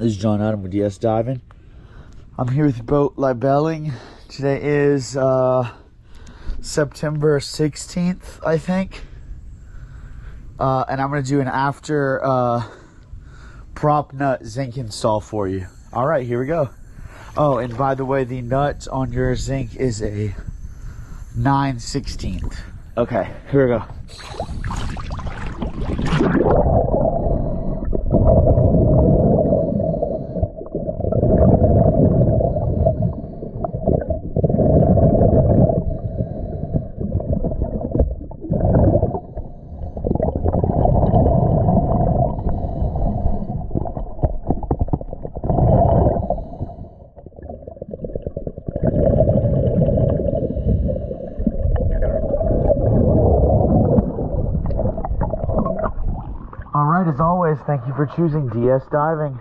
This is John Adam with DS Diving. I'm here with boat Libelling. Today is September 16th, I think. And I'm going to do an after prop nut zinc install for you. All right, here we go. Oh, and by the way, the nut on your zinc is a 9/16. Okay, here we go. All right, as always, thank you for choosing DS Diving.